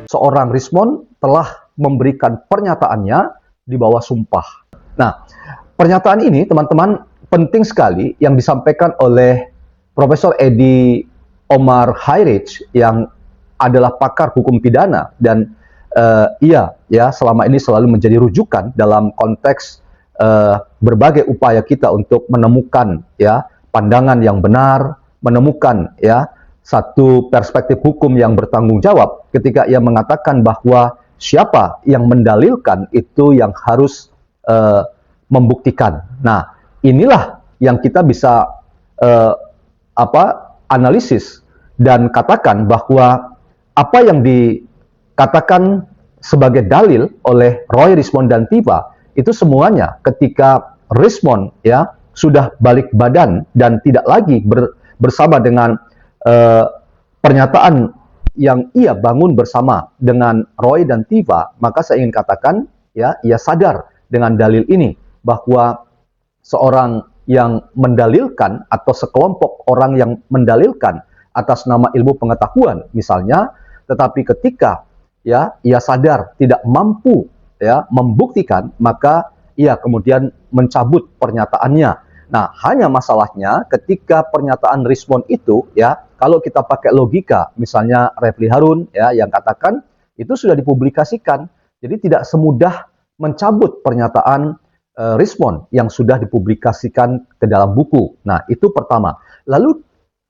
seorang Rismond telah memberikan pernyataannya di bawah sumpah. Nah, pernyataan ini teman-teman penting sekali yang disampaikan oleh Profesor Edi Omar Hajric yang adalah pakar hukum pidana dan ia selama ini selalu menjadi rujukan dalam konteks berbagai upaya kita untuk menemukan pandangan yang benar, menemukan satu perspektif hukum yang bertanggung jawab ketika ia mengatakan bahwa siapa yang mendalilkan itu yang harus membuktikan. Nah, inilah yang kita bisa analisis dan katakan bahwa apa yang dikatakan sebagai dalil oleh Roy, Rismond dan Tiva itu semuanya ketika Rismond sudah balik badan dan tidak lagi bersama dengan pernyataan yang ia bangun bersama dengan Roy dan Tiva, maka saya ingin katakan ia sadar dengan dalil ini bahwa seorang yang mendalilkan atau sekelompok orang yang mendalilkan atas nama ilmu pengetahuan misalnya, tetapi ketika ia sadar tidak mampu membuktikan, maka ia kemudian mencabut pernyataannya. Nah, hanya masalahnya ketika pernyataan Rismond itu kalau kita pakai logika, misalnya Refli Harun yang katakan itu sudah dipublikasikan, jadi tidak semudah mencabut pernyataan Rismond yang sudah dipublikasikan ke dalam buku. Nah, itu pertama. Lalu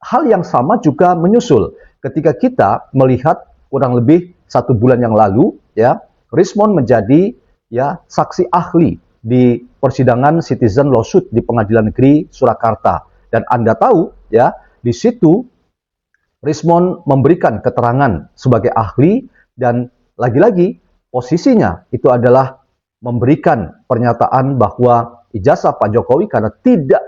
hal yang sama juga menyusul ketika kita melihat kurang lebih 1 bulan yang lalu Rismond menjadi saksi ahli di persidangan citizen lawsuit di Pengadilan Negeri Surakarta. Dan Anda tahu di situ Rismond memberikan keterangan sebagai ahli dan lagi-lagi posisinya itu adalah memberikan pernyataan bahwa ijazah Pak Jokowi karena tidak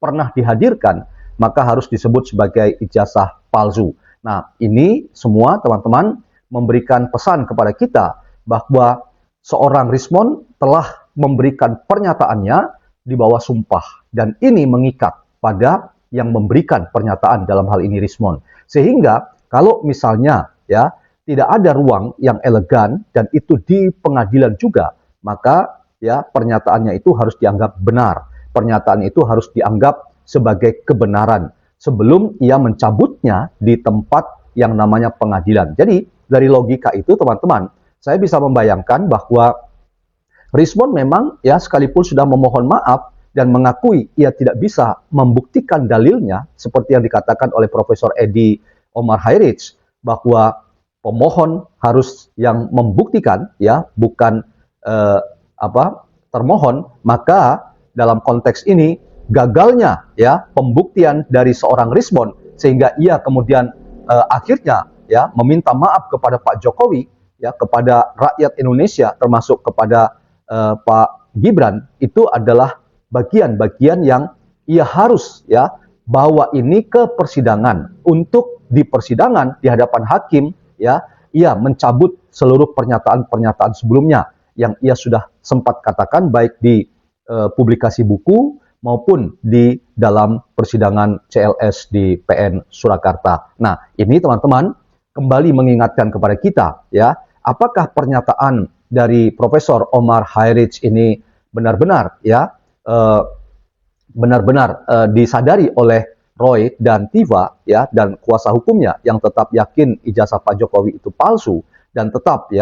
pernah dihadirkan maka harus disebut sebagai ijazah palsu. Nah, ini semua teman-teman memberikan pesan kepada kita bahwa seorang Rismond telah memberikan pernyataannya di bawah sumpah dan ini mengikat pada yang memberikan pernyataan dalam hal ini Rismond. Sehingga kalau misalnya tidak ada ruang yang elegan dan itu di pengadilan juga, maka pernyataannya itu harus dianggap benar. Pernyataan itu harus dianggap sebagai kebenaran sebelum ia mencabutnya di tempat yang namanya pengadilan. Jadi dari logika itu teman-teman, saya bisa membayangkan bahwa Rismond memang sekalipun sudah memohon maaf dan mengakui ia tidak bisa membuktikan dalilnya seperti yang dikatakan oleh Profesor Edi Omar Hajric bahwa pemohon harus yang membuktikan bukan termohon, maka dalam konteks ini gagalnya pembuktian dari seorang Rismond sehingga ia kemudian akhirnya meminta maaf kepada Pak Jokowi, kepada rakyat Indonesia termasuk kepada Pak Gibran, itu adalah bagian-bagian yang ia harus bawa ini ke persidangan. Untuk di persidangan di hadapan hakim ia mencabut seluruh pernyataan-pernyataan sebelumnya yang ia sudah sempat katakan baik di publikasi buku maupun di dalam persidangan CLS di PN Surakarta. Nah, ini teman-teman kembali mengingatkan kepada kita apakah pernyataan dari Profesor Omar Hajric ini benar-benar disadari oleh Roy dan Tiva dan kuasa hukumnya yang tetap yakin ijazah Pak Jokowi itu palsu dan tetap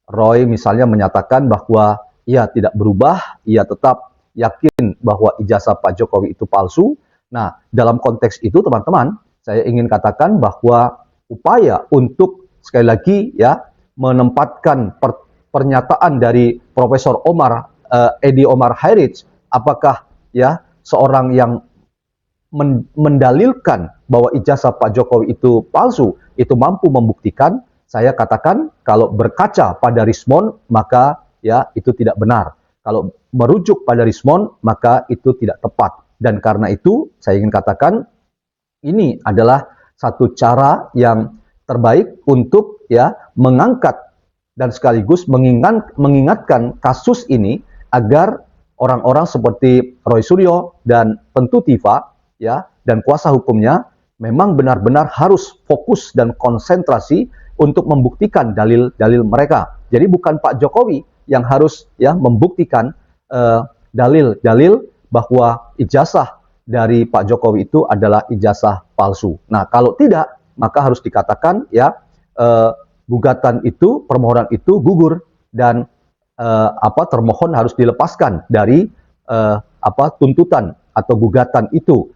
Roy misalnya menyatakan bahwa ia tidak berubah, ia tetap yakin bahwa ijazah Pak Jokowi itu palsu. Nah, dalam konteks itu teman-teman, saya ingin katakan bahwa upaya untuk sekali lagi menempatkan pernyataan dari Profesor Edi Omar Hajric, apakah seorang yang mendalilkan bahwa ijazah Pak Jokowi itu palsu, itu mampu membuktikan, saya katakan kalau berkaca pada Rismond, maka itu tidak benar. Kalau merujuk pada Rismond, maka itu tidak tepat. Dan karena itu, saya ingin katakan, ini adalah satu cara yang terbaik untuk mengangkat dan sekaligus mengingatkan kasus ini agar orang-orang seperti Roy Suryo dan tentu Tiva dan kuasa hukumnya memang benar-benar harus fokus dan konsentrasi untuk membuktikan dalil-dalil mereka. Jadi bukan Pak Jokowi yang harus ya membuktikan dalil-dalil bahwa ijazah dari Pak Jokowi itu adalah ijazah palsu. Nah, kalau tidak, maka harus dikatakan ya gugatan itu, permohonan itu gugur dan termohon harus dilepaskan dari tuntutan atau gugatan itu.